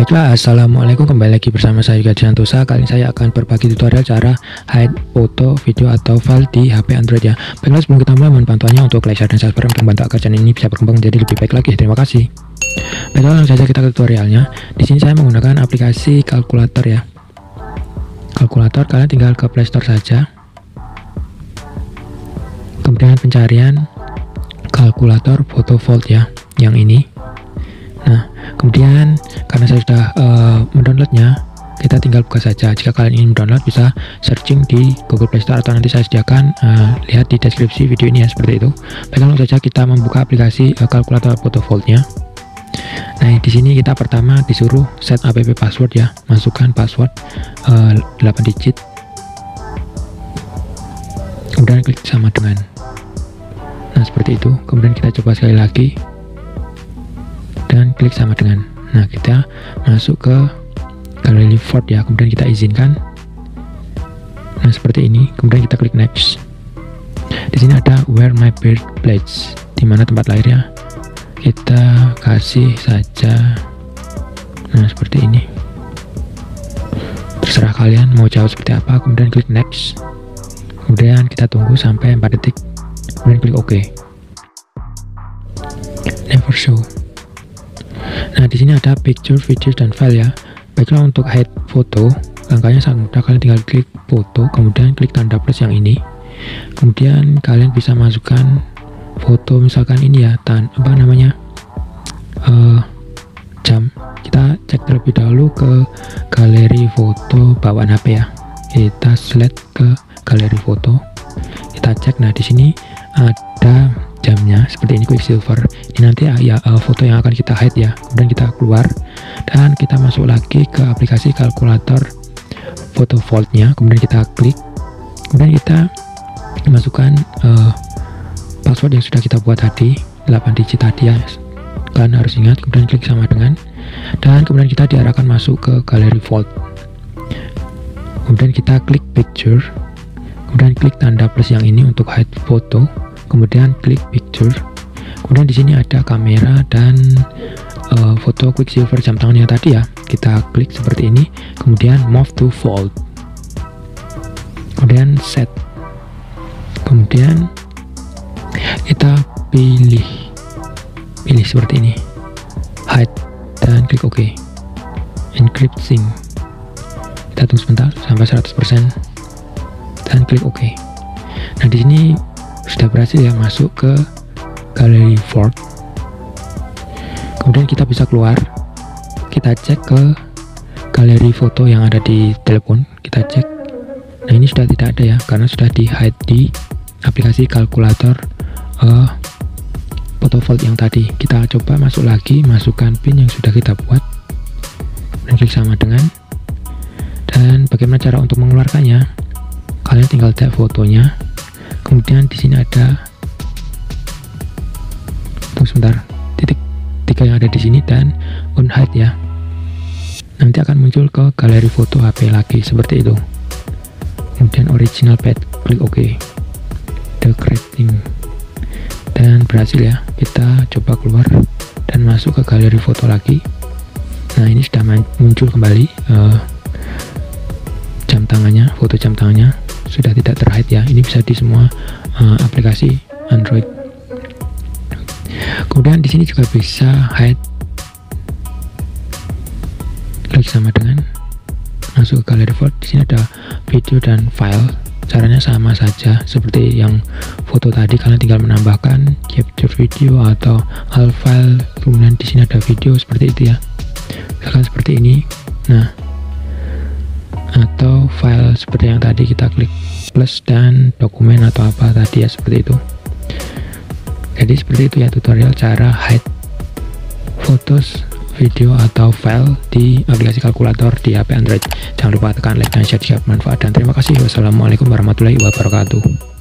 Baiklah, assalamualaikum, kembali lagi bersama saya Gadis Santosa. Kali ini saya akan berbagi tutorial cara hide foto, video atau file di HP Android ya. Baiklah, sebelum kita mulai, mohon bantuannya untuk like, share, dan subscribe untuk membantu agar channel ini bisa berkembang menjadi lebih baik lagi. Terima kasih. Baiklah, langsung saja kita ke tutorialnya. Di sini saya menggunakan aplikasi kalkulator ya. Kalkulator, kalian tinggal ke Play Store saja. Kemudian pencarian kalkulator photo vault ya, yang ini. Nah, kemudian karena saya sudah mendownloadnya, kita tinggal buka saja. Jika kalian ingin mendownload, bisa searching di Google Play Store atau nanti saya sediakan lihat di deskripsi video ini ya, seperti itu. Baik, langsung saja kita membuka aplikasi kalkulator photo vault-nya. Nah, di sini kita pertama disuruh set app password ya, masukkan password 8 digit. Kemudian klik sama dengan. Nah, seperti itu. Kemudian kita coba sekali lagi dan klik sama dengan. Nah, kita masuk ke galeri vault ya, kemudian kita izinkan. Nah, seperti ini. Kemudian kita klik next. Di sini ada where my birthplace, di mana tempat lahirnya. Kita kasih saja. Nah, seperti ini. Terserah kalian mau jawab seperti apa. Kemudian klik next. Kemudian kita tunggu sampai 4 detik. Kemudian klik OK. Never show. Nah, di sini ada picture, video, dan file ya. Baiklah, untuk hide foto, langkahnya sangat mudah. Kalian tinggal klik foto, kemudian klik tanda plus yang ini. Kemudian kalian bisa masukkan foto, misalkan ini ya, jam. Kita cek terlebih dahulu ke galeri foto bawaan HP ya. Kita select ke galeri foto. Kita cek. Nah, di sini ada jamnya seperti ini, Quicksilver. Ini nanti ya foto yang akan kita hide ya. Kemudian kita keluar dan kita masuk lagi ke aplikasi kalkulator photo vault-nya. Kemudian kita klik. Kemudian kita masukkan password yang sudah kita buat tadi, 8 digit tadi ya. Kalian harus ingat. Kemudian klik sama dengan. Dan kemudian kita diarahkan masuk ke galeri vault. Kemudian kita klik picture. Kemudian klik tanda plus yang ini untuk hide foto. Kemudian klik picture. Kemudian di sini ada kamera dan foto Quicksilver jam tangan yang tadi ya. Kita klik seperti ini. Kemudian move to vault. Kemudian set. Kemudian kita pilih seperti ini. Hide dan klik OK. Encrypting. Kita tunggu sebentar sampai 100% dan klik OK. Nah, di sini sudah berhasil ya masuk ke galeri vault. Kemudian kita bisa keluar. Kita cek ke galeri foto yang ada di telepon. Kita cek. Nah, ini sudah tidak ada ya, karena sudah di hide di aplikasi kalkulator photo vault yang tadi. Kita coba masuk lagi, masukkan pin yang sudah kita buat. Kemudian klik sama dengan. Dan bagaimana cara untuk mengeluarkannya? Kalian tinggal tap fotonya. Kemudian di sini ada, tunggu sebentar, titik 3 yang ada di sini dan unhide ya. Nanti akan muncul ke galeri foto HP lagi seperti itu. Kemudian original path, klik OK. Decreasing. Dan berhasil ya. Kita coba keluar dan masuk ke galeri foto lagi. Nah, ini sudah muncul kembali jam tangannya, foto jam tangannya sudah tidak terhide ya. Ini bisa di semua aplikasi Android. Kemudian di sini juga bisa hide. Klik sama dengan, masuk ke galeri vault. Di sini ada video dan file. Caranya sama saja seperti yang foto tadi. Kalian tinggal menambahkan capture video atau all file. Kemudian di sini ada video seperti itu ya. Misalkan seperti ini. Nah, atau file seperti yang tadi, kita klik plus dan dokumen atau apa tadi ya, seperti itu. Jadi seperti itu ya tutorial cara hide fotos, video atau file di aplikasi kalkulator di HP Android. Jangan lupa tekan like dan share jika bermanfaat, dan terima kasih. Wassalamualaikum warahmatullahi wabarakatuh.